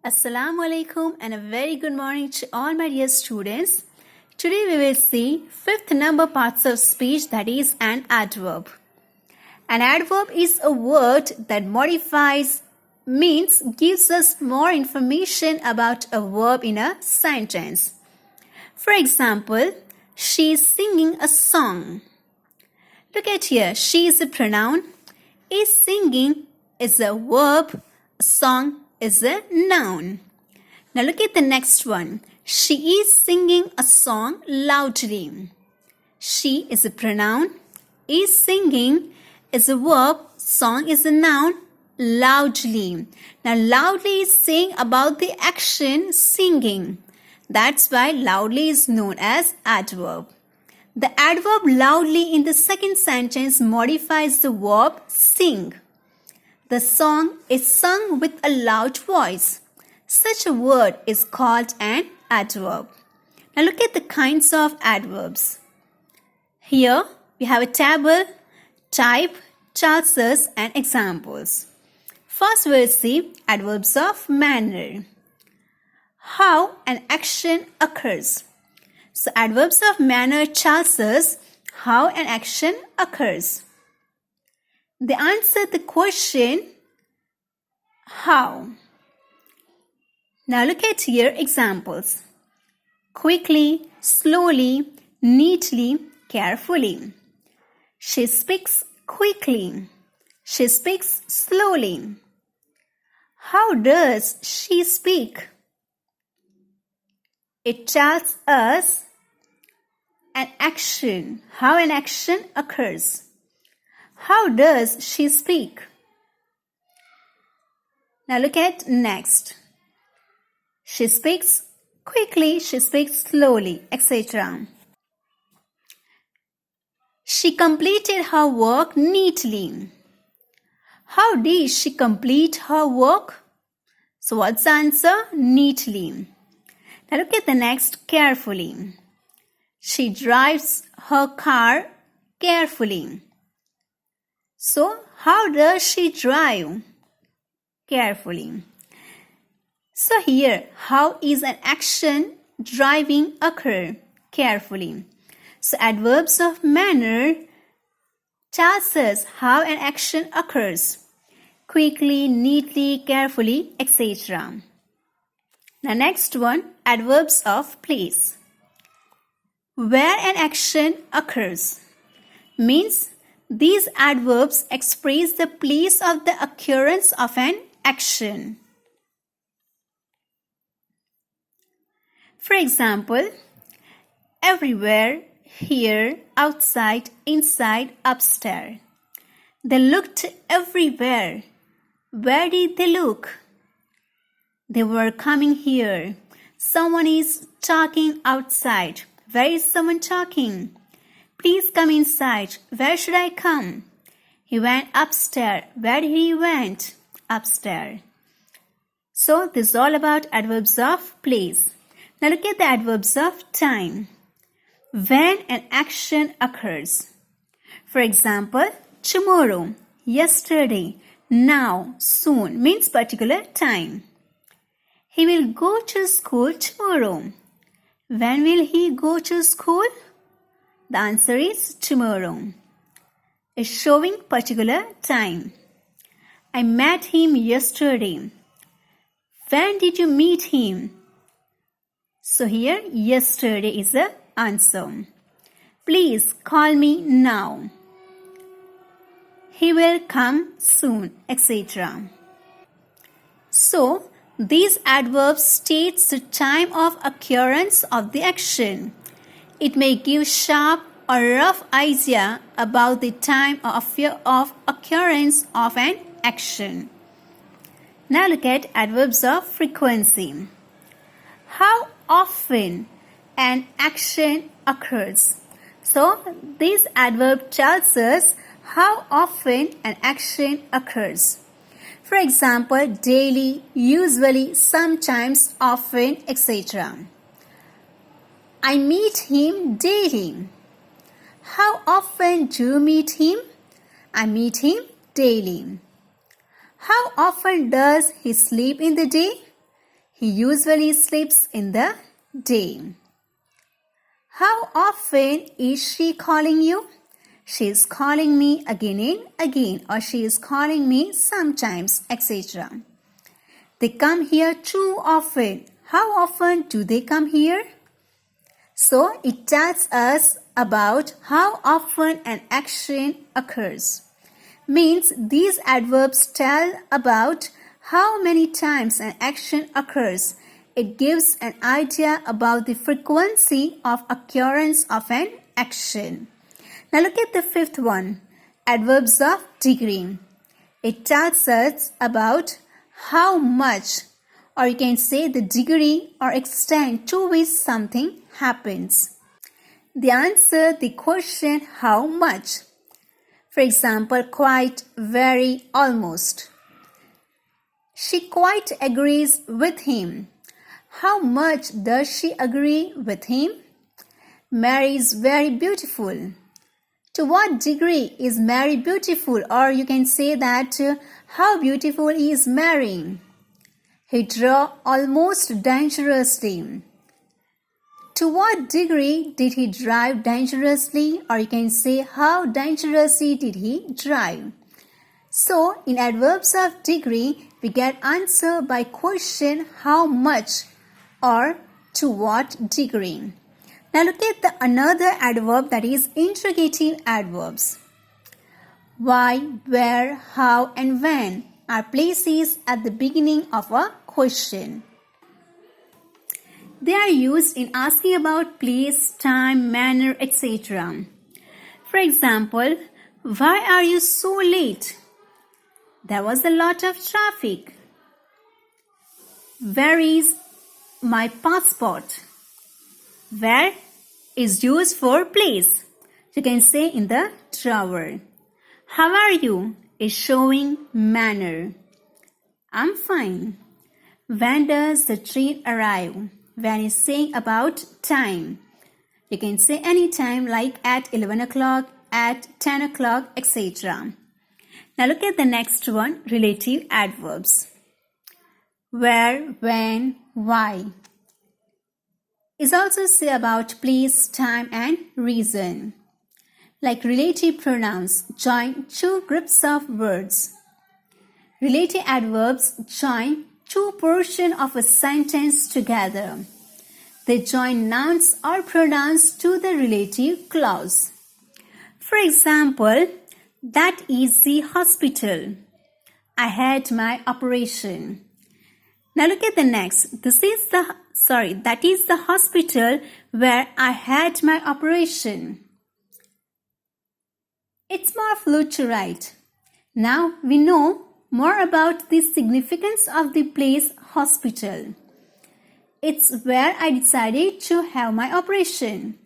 Assalamu alaikum and a very good morning to all my dear students. Today we will see fifth number parts of speech, that is an adverb. An adverb is a word that modifies, means gives us more information about a verb in a sentence. For example, she is singing a song. Look at here, she is a pronoun, is singing is a verb, a song is a noun. Now look at the next one. She is singing a song loudly. She is a pronoun, is singing is a verb, song is a noun, loudly. Now loudly is saying about the action singing. That's why loudly is known as adverb. The adverb loudly in the second sentence modifies the verb sing. The song is sung with a loud voice. Such a word is called an adverb. Now look at the kinds of adverbs. Here we have a table, type, chances and examples. First we'll see adverbs of manner. How an action occurs. So adverbs of manner tells us how an action occurs. They answer the question how. Now look at here examples. Quickly, slowly, neatly, carefully. She speaks quickly. She speaks slowly. How does she speak? It tells us an action, how an action occurs. How does she speak? Now look at next. She speaks quickly, she speaks slowly, etc. She completed her work neatly. How did she complete her work? So what's the answer? Neatly. Now look at the next, carefully. She drives her car carefully. So, how does she drive? Carefully. So here, how is an action driving occur? Carefully. So adverbs of manner tells us how an action occurs. Quickly, neatly, carefully, etc. Now next one, adverbs of place. Where an action occurs means these adverbs express the place of the occurrence of an action. For example, everywhere, here, outside, inside, upstairs. They looked everywhere. Where did they look? They were coming here. Someone is talking outside. Where is someone talking? Please come inside. Where should I come? He went upstairs. Where did he went? Upstairs. So this is all about adverbs of place. Now look at the adverbs of time. When an action occurs. For example, tomorrow, yesterday, now, soon means particular time. He will go to school tomorrow. When will he go to school? The answer is tomorrow. It's showing particular time. I met him yesterday. When did you meet him? So here, yesterday is the answer. Please call me now. He will come soon, etc. So, these adverbs states the time of occurrence of the action. It may give sharp or rough idea about the time of occurrence of an action. Now look at adverbs of frequency. How often an action occurs. So this adverb tells us how often an action occurs. For example, daily, usually, sometimes, often, etc. I meet him daily. How often do you meet him? I meet him daily. How often does he sleep in the day? He usually sleeps in the day. How often is she calling you? She is calling me again and again, or she is calling me sometimes, etc. They come here too often. How often do they come here? So it tells us about how often an action occurs. Means these adverbs tell about how many times an action occurs. It gives an idea about the frequency of occurrence of an action. Now look at the fifth one, adverbs of degree. It tells us about how much, or you can say the degree or extent to which something happens. They answer the question how much. For example, quite, very, almost. She quite agrees with him. How much does she agree with him? Mary is very beautiful. To what degree is Mary beautiful? Or you can say that how beautiful is Mary? He drew almost dangerously. To what degree did he drive dangerously? Or you can say how dangerously did he drive? So in adverbs of degree, we get answer by question how much or to what degree. Now look at another adverb, that is interrogative adverbs. Why, where, how and when are places at the beginning of a question. They are used in asking about place, time, manner, etc. For example, why are you so late? There was a lot of traffic. Where is my passport? Where is used for place. You can say in the drawer. How are you is showing manner. I'm fine. When does the train arrive? When is saying about time. You can say any time like at 11 o'clock, at 10 o'clock, etc. Now look at the next one, relative adverbs. Where, when, why. Is also say about place, time and reason. Like relative pronouns join two groups of words. Relative adverbs join two portions of a sentence together. They join nouns or pronouns to the relative clause. For example, that is the hospital. I had my operation. Now look at the next. That is the hospital where I had my operation. It's more fluid to write. Now we know more about the significance of the place hospital. It's where I decided to have my operation.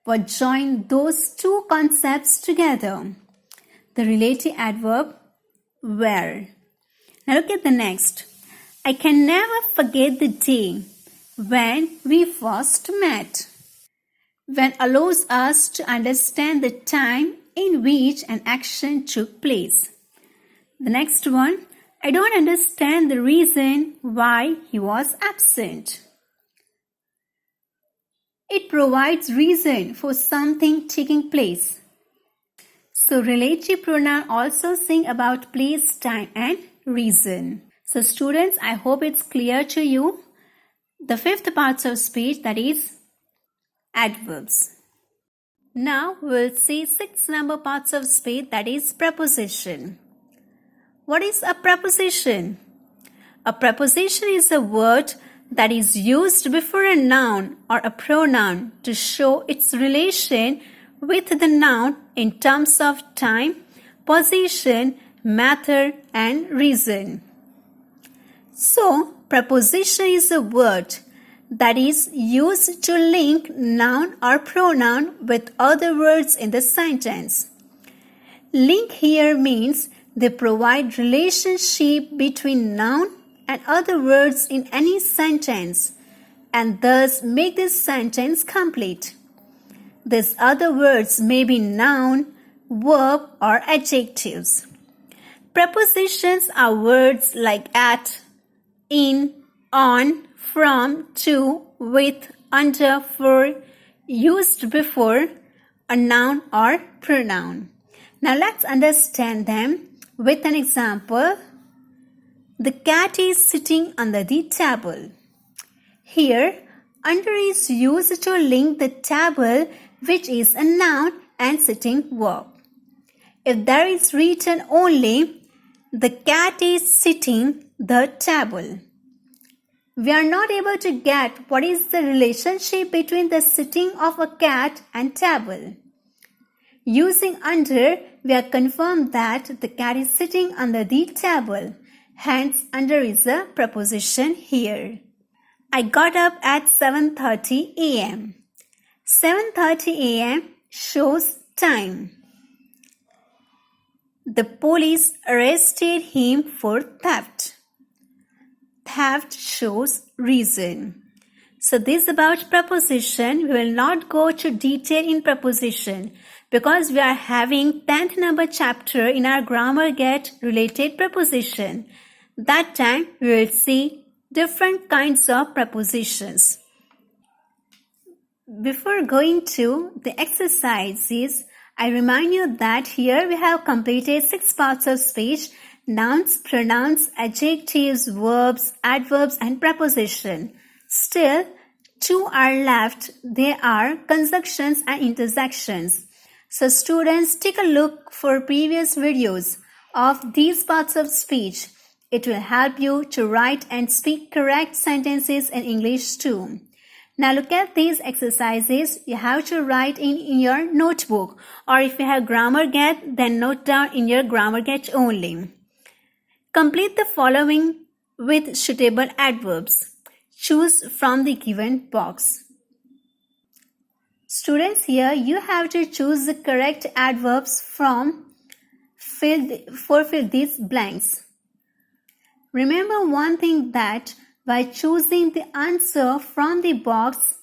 What joined those two concepts together? The relative adverb where. Now look at the next. I can never forget the day when we first met. When allows us to understand the time in which an action took place. The next one, I don't understand the reason why he was absent. It provides reason for something taking place. So relative pronoun also sing about place, time and reason. So students, I hope it's clear to you. The fifth parts of speech, that is adverbs. Now we'll see 6 number parts of speech, that is preposition. What is a preposition? A preposition is a word that is used before a noun or a pronoun to show its relation with the noun in terms of time, position, method and reason. So, preposition is a word that is used to link noun or pronoun with other words in the sentence. Link here means they provide relationship between noun and other words in any sentence and thus make this sentence complete. These other words may be noun, verb or adjectives. Prepositions are words like at, in, on, from, to, with, under, for, used before a noun or pronoun. Now let's understand them with an example. The cat is sitting under the table. Here, under is used to link the table, which is a noun, and sitting verb. If there is written only, the cat is sitting the table, we are not able to get what is the relationship between the sitting of a cat and table. Using under, we are confirmed that the cat is sitting under the table. Hence, under is a preposition here. I got up at 7:30 a.m. 7:30 a.m. shows time. The police arrested him for theft. Theft shows reason. So this about preposition. We will not go to detail in preposition because we are having 10th number chapter in our grammar get related preposition. That time we will see different kinds of prepositions. Before going to the exercises, I remind you that here we have completed 6 parts of speech: nouns, pronouns, adjectives, verbs, adverbs and preposition. Still, 2 are left. They are conjunctions and interjections. So students, take a look for previous videos of these parts of speech. It will help you to write and speak correct sentences in English too. Now look at these exercises. You have to write in your notebook, or if you have grammar get, then note down in your grammar get only. Complete the following with suitable adverbs. Choose from the given box. Students, here you have to choose the correct adverbs from fill these blanks. Remember one thing, that by choosing the answer from the box,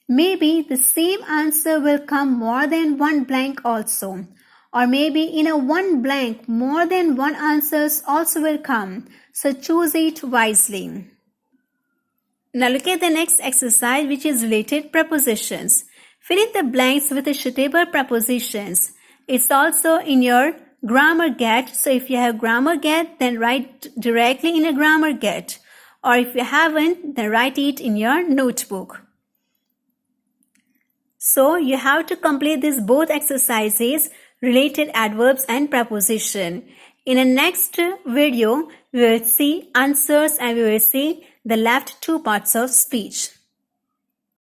maybe the same answer will come more than one blank also, or maybe in a one blank more than one answers also will come. So choose it wisely. Now look at the next exercise, which is related prepositions. Fill in the blanks with the suitable prepositions. It's also in your grammar get. So if you have grammar get, then write directly in a grammar get. Or if you haven't, then write it in your notebook. So you have to complete these both exercises, related adverbs and preposition. In the next video, we will see answers and we will see the left 2 parts of speech.